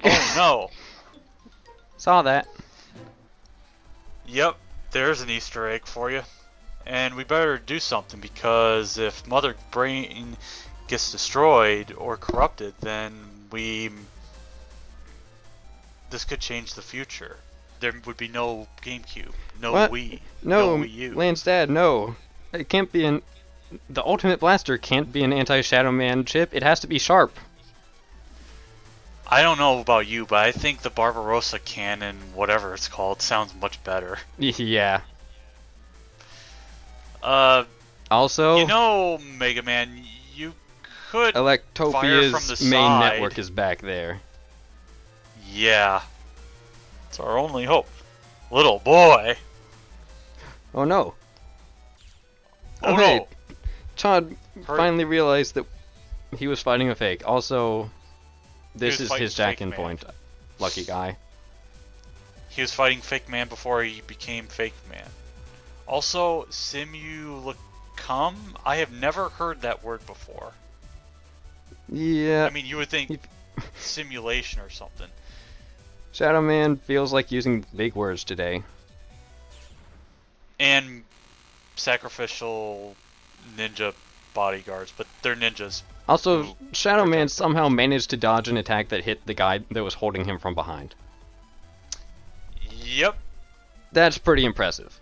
Oh no. Saw that. Yep, there's an Easter egg for you. And we better do something because if Mother Brain gets destroyed or corrupted, then this could change the future. There would be no GameCube, no What? Wii, no No, Wii U. Lance Dad, no. It can't be an... The Ultimate Blaster can't be an anti-Shadow Man chip. It has to be sharp. I don't know about you, but I think the Barbarossa cannon, whatever it's called, sounds much better. Yeah. Uh, Also, Mega Man, you could fire from the Electopia's main side. network is back there. Yeah, it's our only hope. Little boy. Oh no. Oh hey, no. Todd Hurry. finally realized that he was fighting a fake. Also, this is fighting his jack-in Fake Man. point. Lucky guy. He was fighting Fake Man before he became Fake Man. Also, Simulicum? I have never heard that word before. Yeah. I mean, you would think simulation or something. Shadow Man feels like using big words today. And sacrificial ninja bodyguards, but they're ninjas. Also, Shadow Man protect somehow managed to dodge an attack that hit the guy that was holding him from behind. Yep. That's pretty impressive.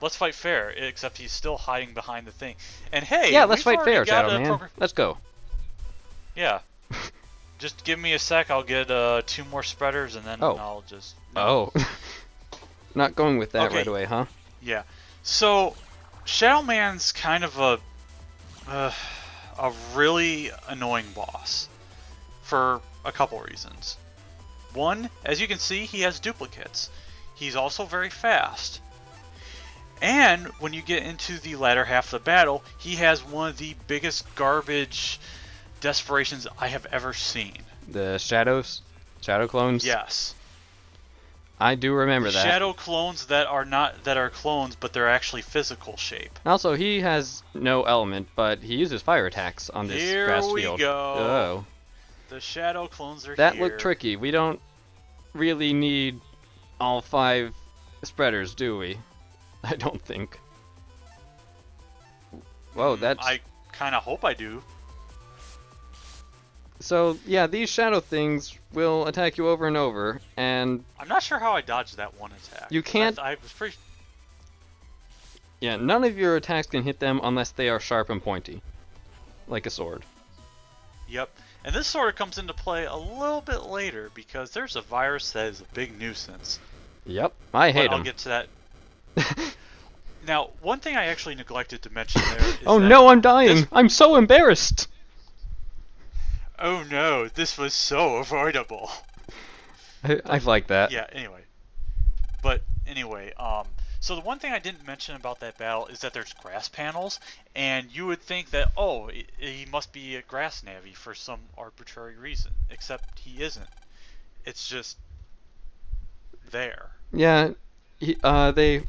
Let's fight fair, except he's still hiding behind the thing. And hey, Yeah, let's we've fight already fair, got Shadow a Man. Let's go. Yeah. Just give me a sec, I'll get 2 more spreaders and then Oh. I'll just... Oh. Not going with that Okay. right away, huh? Yeah. So, Shadow Man's kind of a really annoying boss for a couple reasons. One, as you can see, he has duplicates. He's also very fast. And when you get into the latter half of the battle, he has one of the biggest garbage desperations I have ever seen. The Shadow clones? Yes. I do remember that. Shadow clones that are clones, but they're actually physical shape. Also, he has no element, but he uses fire attacks on this Here grass we field. go. Oh. The shadow clones are That here. looked tricky. We don't really need all 5 spreaders, do we? I don't think. Whoa, that's... I kind of hope I do. So, yeah, these shadow things will attack you over and over, and I'm not sure how I dodged that one attack. You can't- I was pretty... yeah, none of your attacks can hit them unless they are sharp and pointy. Like a sword. Yep. And this sort of comes into play a little bit later because there's a virus that is a big nuisance. Yep, I hate I'll them. get to that. Now, one thing I actually neglected to mention there is Oh that no, I'm dying! this- I'm so embarrassed! Oh no, this was so avoidable. I like that. Yeah, anyway. But anyway, so the one thing I didn't mention about that battle is that there's grass panels, and you would think that, oh, he must be a grass Navi for some arbitrary reason, except he isn't. It's just there. Yeah, the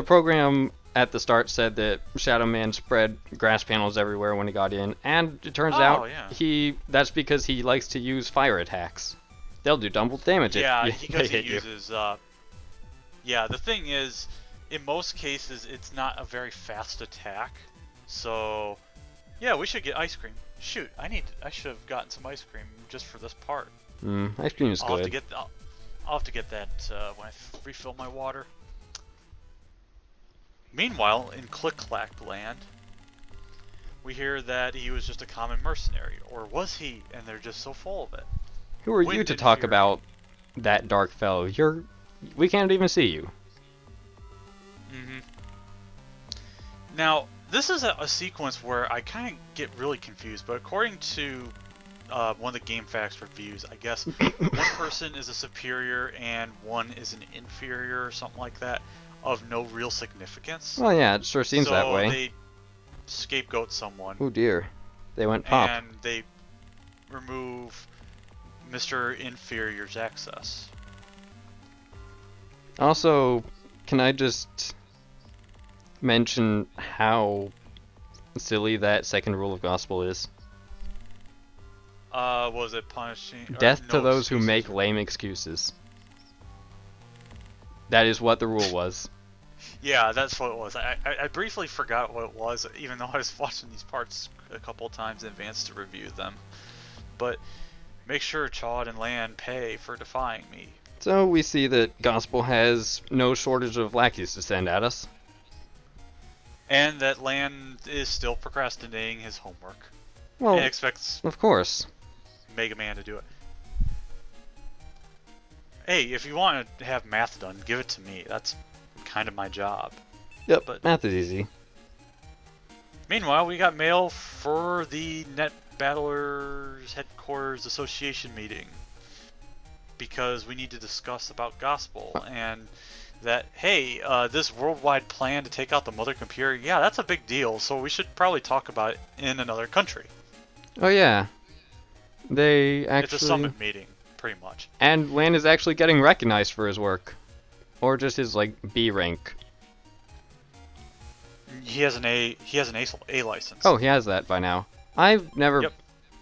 program at the start said that Shadow Man spread grass panels everywhere when he got in, and it turns out yeah. that's because he likes to use fire attacks. They'll do double damage Yeah, if because they he hit you. uses, yeah, the thing is, in most cases, it's not a very fast attack, so, yeah, we should get ice cream. Shoot, I should have gotten some ice cream just for this part. Ice cream is I'll good. have to get that when I refill my water. Meanwhile, in Click Clack Land, we hear that he was just a common mercenary, or was he? And they're just so full of it. Who are you Wind to and talk Fury. about that dark fellow? We can't even see you. Mm-hmm. Now, this is a sequence where I kind of get really confused, but according to one of the GameFAQs reviews, I guess one person is a superior and one is an inferior or something like that, of no real significance. Well, yeah, it sure seems that way. So they scapegoat someone. Oh dear, they went pop. And they remove Mr. Inferior's access. Also, can I just mention how silly that second rule of gospel is? Was it punishing? Death No to those who excuses. make lame excuses. That is what the rule was. Yeah, that's what it was. I briefly forgot what it was, even though I was watching these parts a couple times in advance to review them. But make sure Chad and Lan pay for defying me. So we see that Gospel has no shortage of lackeys to send at us. And that Lan is still procrastinating his homework. Well, And expects of course. Mega Man to do it. Hey, if you want to have math done, give it to me. That's kind of my job. Yep, But math is easy. meanwhile, we got mail for the Net Battlers Headquarters Association meeting. Because we need to discuss about Gospel and that, hey, this worldwide plan to take out the mother computer, yeah, that's a big deal, so we should probably talk about it in another country. Oh yeah. They actually... It's a summit meeting, pretty much. And Lan is actually getting recognized for his work. Or just his, like, B rank. He has an A license. Oh, he has that by now. I've never Yep.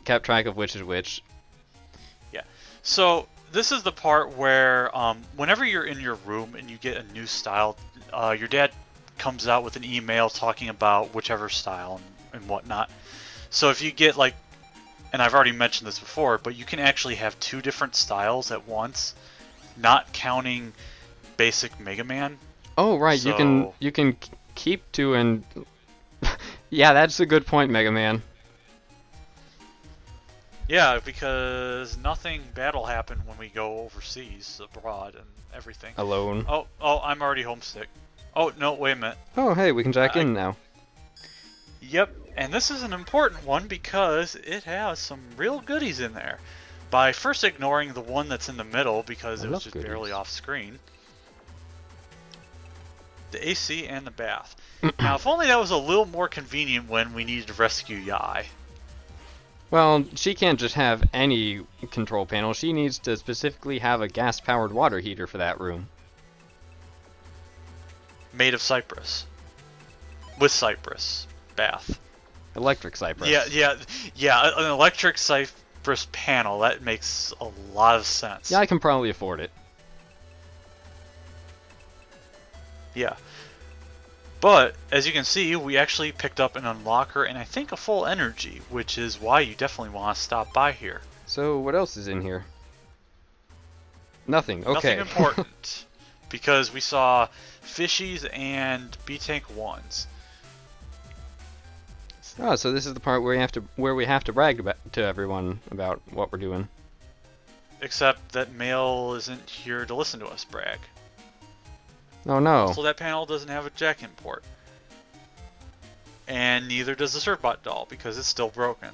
kept track of which is which. Yeah. So this is the part where whenever you're in your room and you get a new style, your dad comes out with an email talking about whichever style and whatnot. So if you get like, and I've already mentioned this before, but you can actually have two different styles at once, not counting basic Mega Man. Oh, right, So- you can keep two and... Yeah, that's a good point, Mega Man. Yeah, because nothing bad will happen when we go overseas, abroad, and everything. Alone. Oh, I'm already homesick. Oh, no, wait a minute. Oh, hey, we can jack in now. Yep, and this is an important one because it has some real goodies in there. By first ignoring the one that's in the middle because I it was love just goodies. barely off screen. The AC and the bath. Now, if only that was a little more convenient when we needed to rescue Yai. Well, she can't just have any control panel. She needs to specifically have a gas-powered water heater for that room. Made of cypress. With cypress. Bath. Electric cypress. Yeah, an electric cypress panel. That makes a lot of sense. Yeah, I can probably afford it. Yeah. But, as you can see, we actually picked up an unlocker and I think a full energy, which is why you definitely want to stop by here. So, what else is in here? Nothing. Okay. Nothing important. Because we saw fishies and B-Tank 1s. Oh, so this is the part where we have to brag to everyone about what we're doing. Except that Mail isn't here to listen to us brag. Oh no. So that panel doesn't have a jack-in port. And neither does the Surfbot doll, because it's still broken.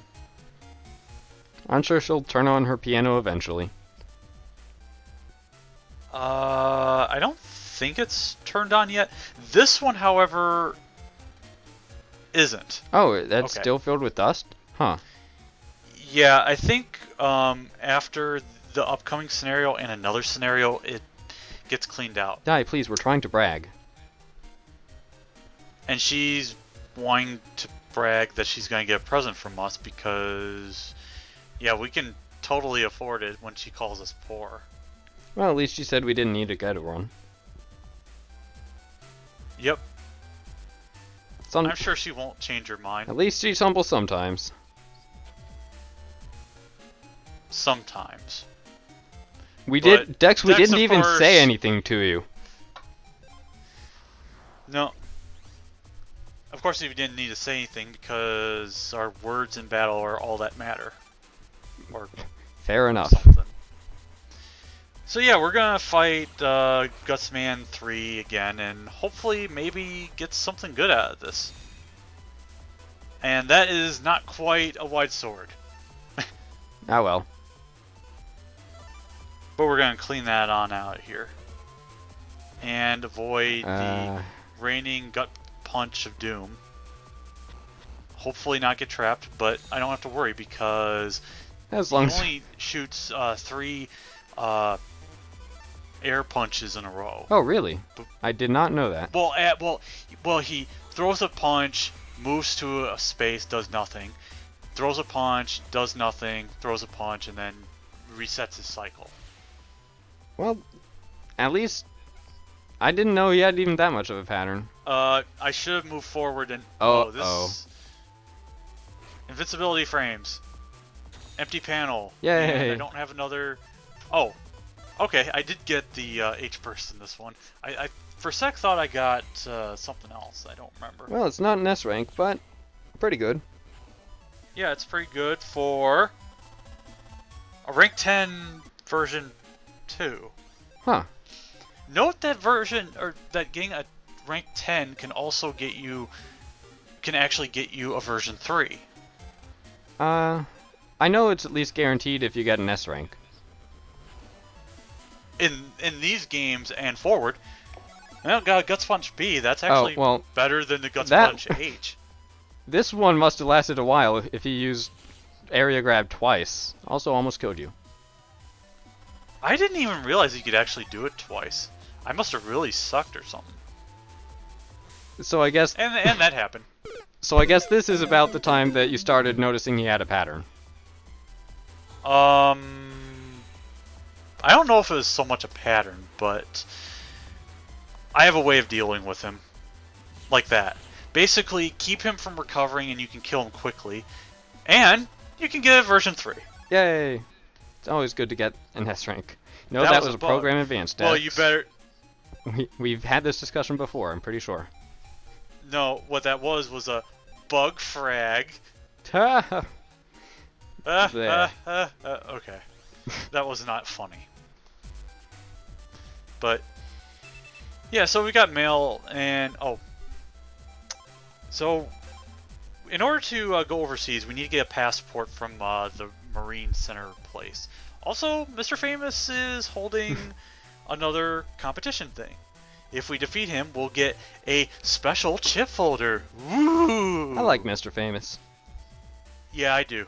I'm sure she'll turn on her piano eventually. I don't think it's turned on yet. This one, however, isn't. Oh, that's Okay. still filled with dust? Huh. Yeah, I think after the upcoming scenario and another scenario, it gets cleaned out. Die, please, we're trying to brag. And she's wanting to brag that she's going to get a present from us because, yeah, we can totally afford it when she calls us poor. Well, at least she said we didn't need to get one. Yep, Some, I'm sure she won't change her mind. At least she's humble sometimes. Sometimes. We But did, Dex, we Dex, didn't of even course- say anything to you. No. Of course, you didn't need to say anything because our words in battle are all that matter. Or Fair enough. something. So yeah, we're gonna fight Gutsman 3 again, and hopefully maybe get something good out of this. And that is not quite a wide sword, Ah well. but we're gonna clean that on out here and avoid the raining gut punch of doom. Hopefully not get trapped, but I don't have to worry because As he long as... only shoots 3 air punches in a row. Oh, really? I did not know that. Well, he throws a punch, moves to a space, does nothing, throws a punch, does nothing, throws a punch, and then resets his cycle. Well, at least I didn't know he had even that much of a pattern. I should have moved forward and... Oh. Invincibility frames. Empty panel. Yay. And I don't have another... Oh. Okay, I did get the H-burst in this one. I for a sec thought I got something else. I don't remember. Well, it's not an S rank, but pretty good. Yeah, it's pretty good for a rank 10 version 2. Huh. Note that version, or that getting a rank 10 can also get you, can actually get you a version 3. I know it's at least guaranteed if you get an S rank. In these games and forward, well, got Guts Punch B. That's actually better than the Guts Punch H. This one must have lasted a while if he used area grab twice. Also almost killed you. I didn't even realize he could actually do it twice. I must have really sucked or something. So I guess... And that happened. So I guess this is about the time that you started noticing he had a pattern. I don't know if it was so much a pattern, but I have a way of dealing with him. Like that. Basically, keep him from recovering and you can kill him quickly. And you can get a version 3. Yay! It's always good to get an S rank. No, that was a program advanced. Well, you better... We've had this discussion before, I'm pretty sure. No, what that was a bug frag. Okay. That was not funny. But, yeah, so we got mail and... Oh. So, in order to go overseas, we need to get a passport from the Marine Center place. Also, Mr. Famous is holding another competition thing. If we defeat him, we'll get a special chip folder. Woo! I like Mr. Famous. Yeah, I do.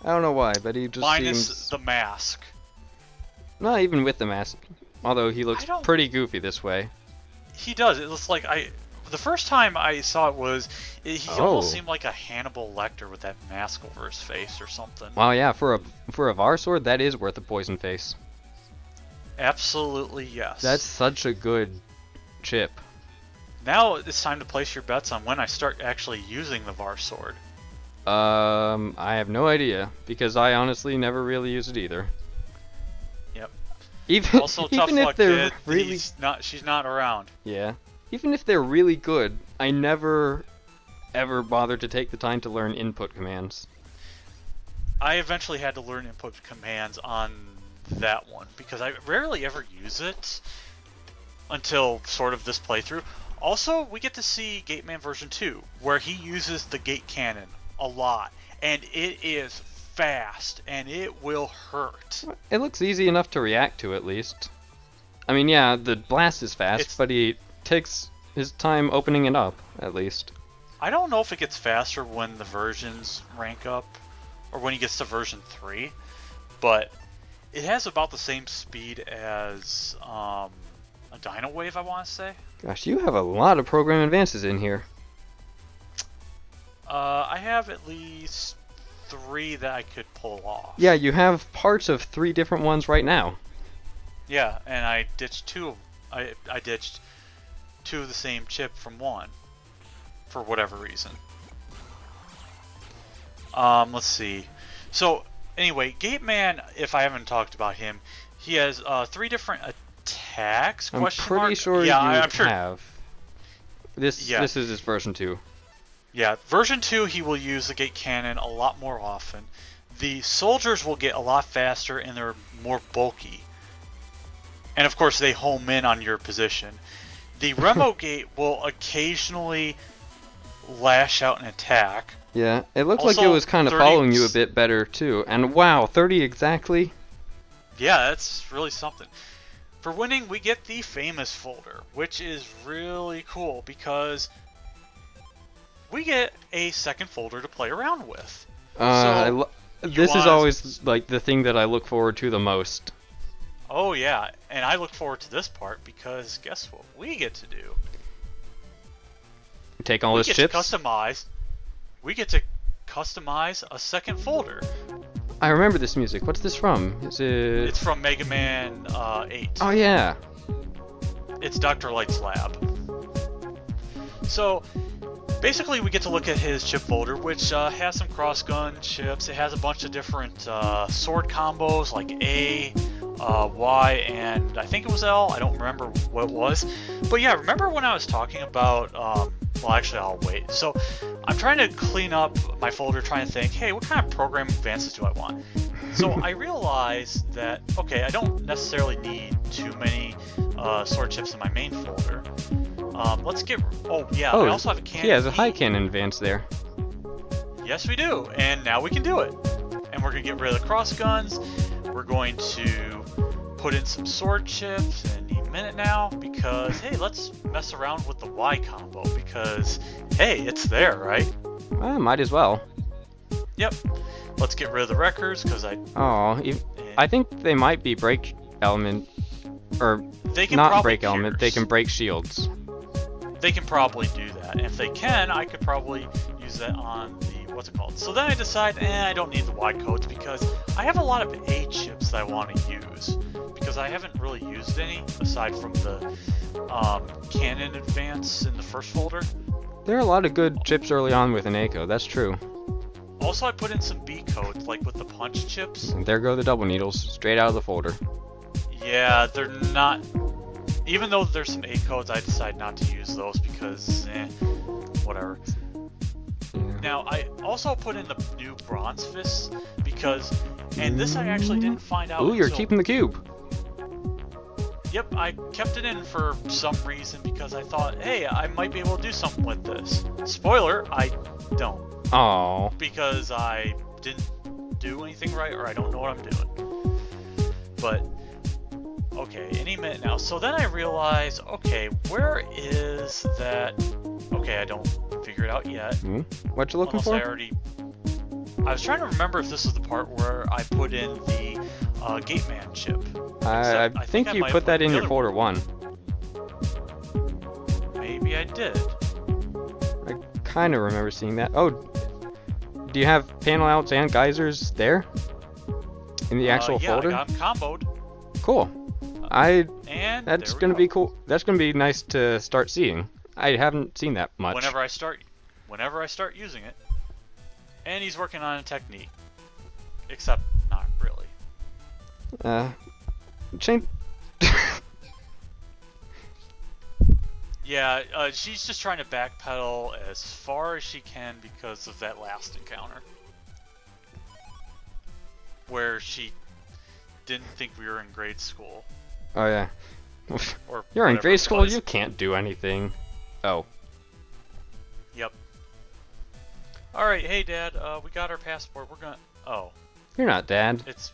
I don't know why, but he just Minus the mask. Not even with the mask. Although he looks pretty goofy this way. He does. It looks like the first time I saw it he almost seemed like a Hannibal Lecter with that mask over his face or something. Wow, yeah, for a VAR sword, that is worth a poison face. Absolutely, yes. That's such a good chip. Now it's time to place your bets on when I start actually using the VAR sword. I have no idea, because I honestly never really use it either. Yep. Even, also, even tough if luck, they're kid. really... She's not around. Yeah. Even if they're really good, I never ever bothered to take the time to learn input commands. I eventually had to learn input commands on that one, because I rarely ever use it until sort of this playthrough. Also, we get to see Gateman version 2, where he uses the gate cannon a lot, and it is fast, and it will hurt. It looks easy enough to react to, at least. I mean, yeah, the blast is fast, but he takes his time opening it up, at least. I don't know if it gets faster when the versions rank up, or when he gets to version 3, but it has about the same speed as a Dino Wave, I want to say. Gosh, you have a lot of program advances in here. I have at least 3 that I could pull off. Yeah, you have parts of 3 different ones right now. Yeah, and I ditched 2. I ditched 2 of the same chip from 1 for whatever reason. Let's see. So anyway, Gateman, if I haven't talked about him, he has 3 different attacks. I'm pretty sure I'm sure. Have. This is his version 2. Yeah, version 2 he will use the gate cannon a lot more often. The soldiers will get a lot faster and they're more bulky. And of course they home in on your position. The Remo gate will occasionally lash out an attack. Yeah, it looked like it was kind of following you a bit better too. And wow, 30 exactly? Yeah, that's really something. For winning, we get the famous folder, which is really cool because we get a second folder to play around with. This is always like the thing that I look forward to the most. Oh yeah, and I look forward to this part because guess what we get to do? Take all his chips? We get to customize a second folder. I remember this music. What's this from? Is it? It's from Mega Man 8. Oh yeah. It's Dr. Light's lab. So basically we get to look at his chip folder, which has some cross-gun chips. It has a bunch of different sword combos like A, Y, and I think it was L. I don't remember what it was. But yeah, remember when I was talking about... well, actually, I'll wait. So I'm trying to clean up my folder, trying to think, hey, what kind of program advances do I want? So I realized that, okay, I don't necessarily need too many sword chips in my main folder. Let's get... Oh, yeah, I also have a cannon. Yeah, there's a high cannon advance there. Yes, we do. And now we can do it. And we're going to get rid of the cross guns. We're going to put in some sword chips any minute now because, hey, let's mess around with the Y combo because, hey, it's there, right? Might as well. Yep. Let's get rid of the wreckers because I think they might be break element, or they can not break pierce. element, they can break shields. They can probably do that. And if they can, I could probably use that on the, what's it called? So then I decide, I don't need the Y codes because I have a lot of A chips that I want to use. Because I haven't really used any, aside from the cannon advance in the first folder. There are a lot of good chips early on with an ACO, that's true. Also, I put in some B codes, like with the punch chips. And there go the double needles, straight out of the folder. Yeah, they're not... Even though there's some A codes, I decide not to use those because, whatever. Yeah. Now, I also put in the new bronze fists because... And this I actually didn't find out Ooh, you're until... keeping the cube. Yep, I kept it in for some reason because I thought, hey, I might be able to do something with this. Spoiler, I don't. Oh. Because I didn't do anything right or I don't know what I'm doing. But, okay, any minute now. So then I realize, okay, where is that... Okay, I don't figure it out yet. What you looking for? I was trying to remember if this is the part where I put in the Gate Man chip. I think you put that in your folder 1. Maybe I did. I kind of remember seeing that. Oh, do you have panel outs and geysers there? In the actual folder? Yeah, I got them comboed. Cool. And that's gonna be cool. That's gonna be nice to start seeing. I haven't seen that much. Whenever I start using it. And he's working on a technique. Except not really. Chain. Yeah, she's just trying to backpedal as far as she can because of that last encounter. Where she didn't think we were in grade school. Oh yeah. Or you're in grade school, was. you can't do anything. Oh. Yep. Alright, hey Dad, we got our passport, we're gonna... Oh. You're not Dad. It's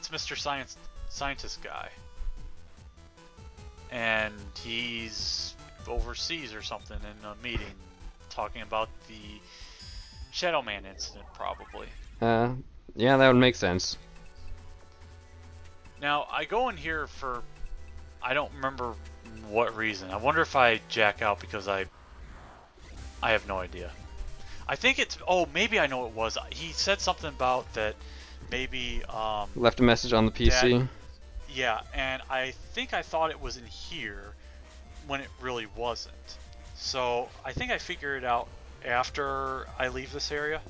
Mr. Scientist guy. And he's overseas or something in a meeting talking about the Shadow Man incident, probably. Yeah, that would make sense. Now, I go in here for... I don't remember what reason. I wonder if I jack out because I have no idea. I think it's... Oh, maybe I know what it was. He said something about that maybe... left a message on the PC. Dad, yeah, and I think I thought it was in here when it really wasn't. So I think I figured it out after I leave this area.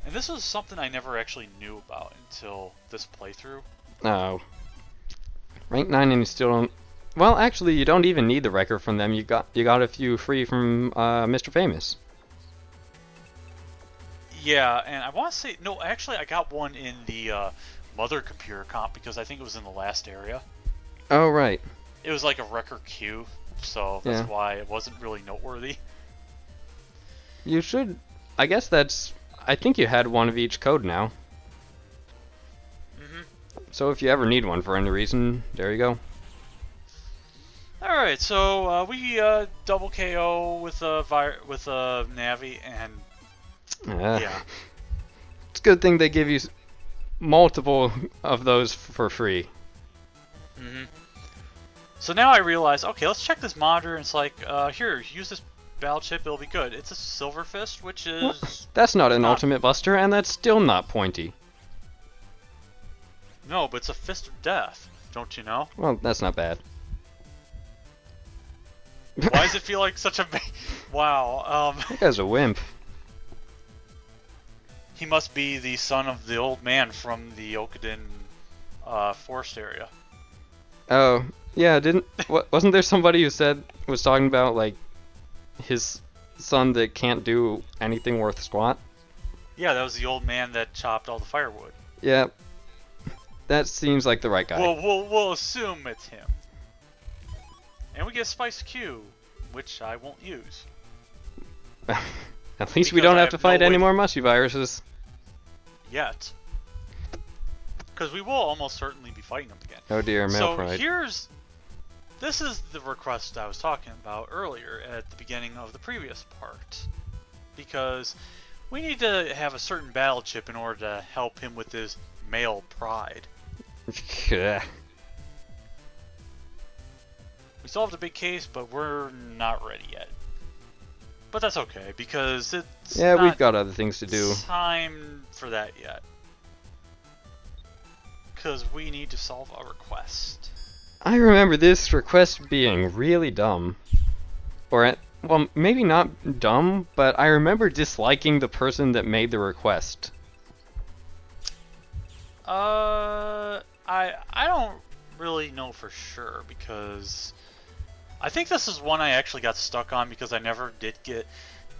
And this was something I never actually knew about until this playthrough. Oh. Rank 9 and you still don't... Well, actually, you don't even need the record from them. You got a few free from Mr. Famous. Yeah, and I want to say... No, actually, I got one in the Mother Computer comp because I think it was in the last area. Oh, right. It was like a record queue, so that's why it wasn't really noteworthy. You should... I guess that's... I think you had one of each code now. So if you ever need one for any reason, there you go. Alright, so we double KO with a Navi, and yeah. It's a good thing they give you multiple of those for free. So now I realize, okay, let's check this monitor, and it's like, here, use this battle chip, it'll be good. It's a Silver Fist, which What? is That's not an not... ultimate buster, and that's still not pointy. No, but it's a Fist of Death. Don't you know? Well, that's not bad. Why does it feel like such a... Wow, That guy's a wimp. He must be the son of the old man from the Okadin forest area. Oh, yeah, wasn't there somebody who was talking about, like, his son that can't do anything worth squat? Yeah, that was the old man that chopped all the firewood. Yeah, that seems like the right guy. We'll assume it's him. And we get Spice Q, which I won't use. At least we don't have to fight any more mushy viruses. Yet. Because we will almost certainly be fighting them again. Oh dear, male pride. So this is the request I was talking about earlier at the beginning of the previous part. Because we need to have a certain battle chip in order to help him with his male pride. We solved a big case, but we're not ready yet. But that's okay, because it's we've got other things to do. Time for that yet. Because we need to solve a request. I remember this request being really dumb. Well, maybe not dumb, but I remember disliking the person that made the request. I don't really know for sure, because I think this is one I actually got stuck on because I never did get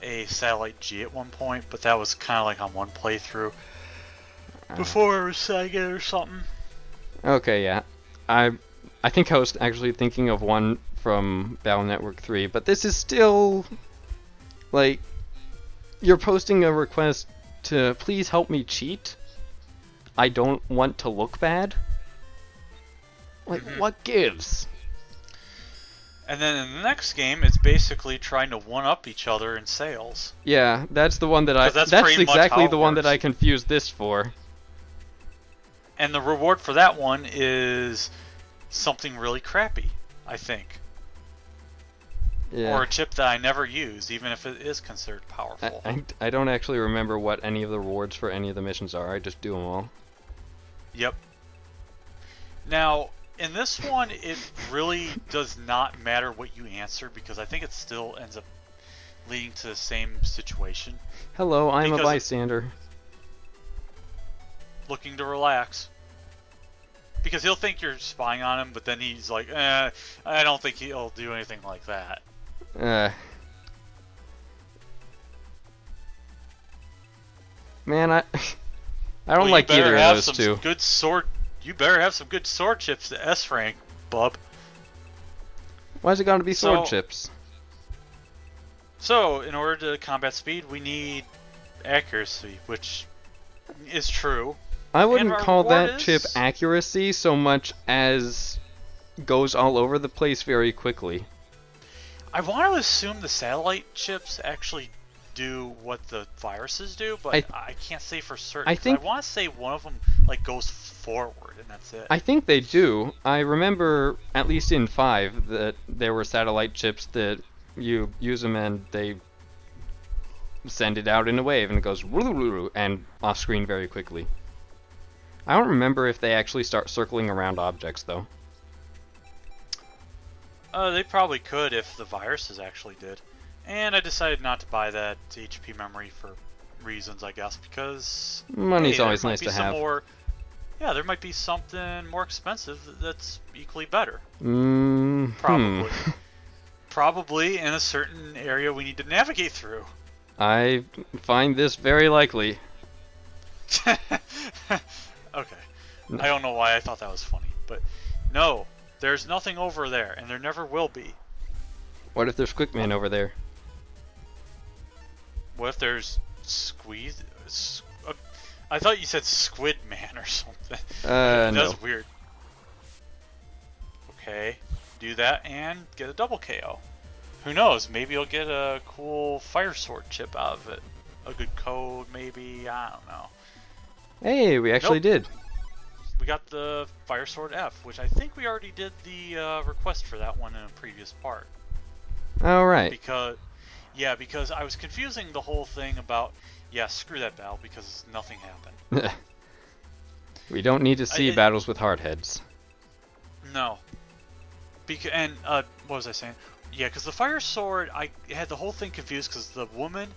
a Satellite G at one point, but that was kind of like on one playthrough before it was Sega or something. Okay, yeah. I think I was actually thinking of one from Battle Network 3, but this is still, like, you're posting a request to please help me cheat. I don't want to look bad. Like, what gives? And then in the next game, it's basically trying to one-up each other in sales. Yeah, that's the one that that's exactly the one that I confused this for. And the reward for that one is something really crappy, I think. Yeah. Or a chip that I never use, even if it is considered powerful. I don't actually remember what any of the rewards for any of the missions are. I just do them all. Yep. Now, in this one, it really does not matter what you answer, because I think it still ends up leading to the same situation. Hello, I'm a bystander. Looking to relax. Because he'll think you're spying on him, but then he's like, I don't think he'll do anything like that. Man, I don't like either of those two. You better have some good sword chips to S rank, bub. Why's it gotta be sword chips? So, in order to combat speed, we need accuracy, which is true. I wouldn't call that chip accuracy so much as goes all over the place very quickly. I want to assume the satellite chips actually do what the viruses do, but I can't say for certain. I want to say one of them like goes forward, and that's it. I think they do. I remember, at least in 5, that there were satellite chips that you use them and they send it out in a wave, and it goes and off screen very quickly. I don't remember if they actually start circling around objects, though. They probably could if the viruses actually did. And I decided not to buy that HP memory for reasons, I guess, because money's always nice to have. Yeah, there might be something more expensive that's equally better. Probably. Probably in a certain area we need to navigate through. I find this very likely. Okay. I don't know why I thought that was funny, but no, there's nothing over there, and there never will be. What if there's Quickman over there? What if there's I thought you said Squid Man or something. That's weird. Okay, do that and get a double KO. Who knows? Maybe you'll get a cool fire sword chip out of it. A good code, maybe. I don't know. Hey, we actually did. We got the Fire Sword F, which I think we already did the request for that one in a previous part. All right. Yeah, because I was confusing the whole thing about, yeah, screw that battle because nothing happened. We don't need to see I, battles with hardheads. no. And, what was I saying? Yeah, because the fire sword, I had the whole thing confused because the woman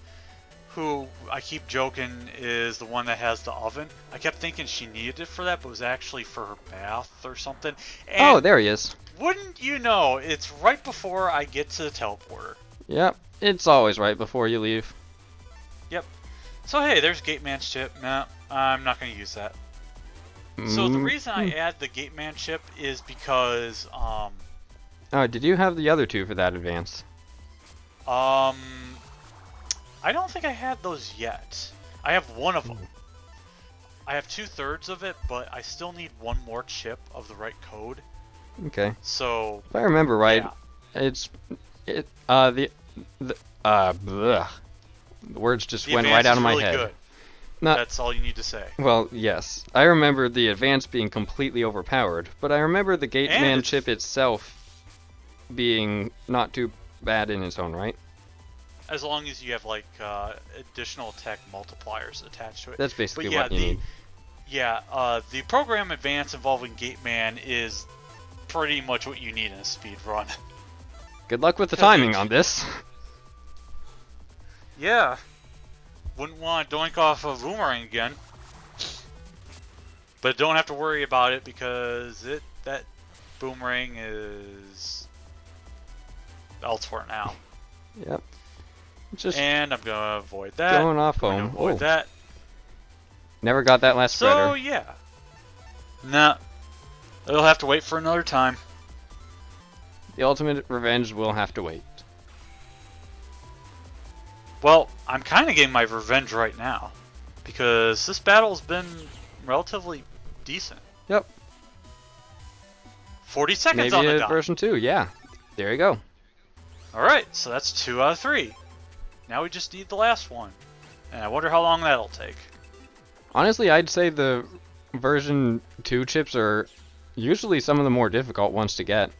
who I keep joking is the one that has the oven. I kept thinking she needed it for that, but it was actually for her bath or something. And Oh, there he is. wouldn't you know, it's right before I get to the teleporter. Yep, it's always right before you leave. Yep. So hey, there's Gate Man's chip. Nah, I'm not going to use that. So the reason I add the Gate Man chip is because, Oh, did you have the other two for that advance? I don't think I had those yet. I have one of them. I have 2/3 of it, but I still need one more chip of the right code. Okay. So If I remember right, yeah. bleh. The words just The went right advance out is of my really head. good. Not, That's all you need to say. well, yes. I remember the advance being completely overpowered, but I remember the Gate Man chip itself being not too bad in its own right. As long as you have like additional attack multipliers attached to it. That's basically yeah, what you need. Yeah, the program advance involving Gate Man is pretty much what you need in a speed run. Good luck with the timing on this. Yeah. Wouldn't want to doink off a boomerang again. But don't have to worry about it because that boomerang is elsewhere now. Yep. Just and I'm gonna avoid that. going off home. Avoid that. Never got that last So spreader. yeah. Nah. It'll have to wait for another time. The ultimate revenge will have to wait. Well, I'm kind of getting my revenge right now. Because this battle's been relatively decent. Yep. 40 seconds Maybe on the a dot. version 2, yeah. There you go. Alright, so that's 2 out of 3. Now we just need the last one. And I wonder how long that'll take. Honestly, I'd say the version 2 chips are usually some of the more difficult ones to get.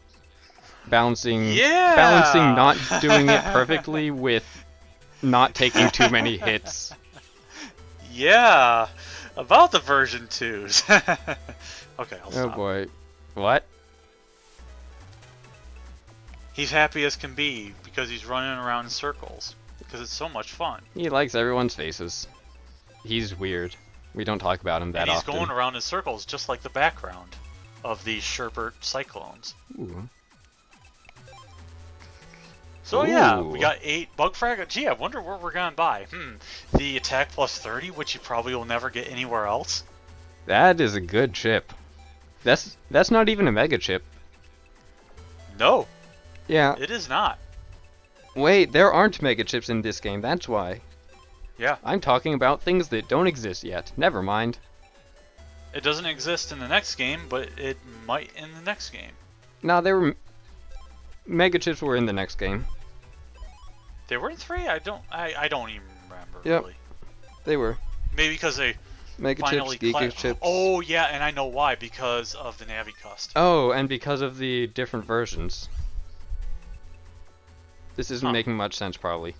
Balancing not doing it perfectly with not taking too many hits. Yeah, about the version 2s. Okay, I'll stop. Oh boy. What? He's happy as can be because he's running around in circles. Because it's so much fun. He likes everyone's faces. He's weird. We don't talk about him that and he's often. going around in circles just like the background of the Sherbert Cyclones. Ooh. So yeah, we got 8 bug frag. Gee, I wonder where we're gonna buy. The attack plus 30, which you probably will never get anywhere else. That is a good chip. That's not even a mega chip. No. Yeah. It is not. Wait, there aren't mega chips in this game, that's why. Yeah. I'm talking about things that don't exist yet. Never mind. It doesn't exist in the next game, but it might in the next game. No, there were... Mega chips were in the next game. They were in 3? I don't even remember, Yep. really. They were. Maybe because they Mega finally chips, Giga chips. Oh, yeah, and I know why. Because of the Navi Cust. Oh, and because of the different versions. This isn't making much sense, probably.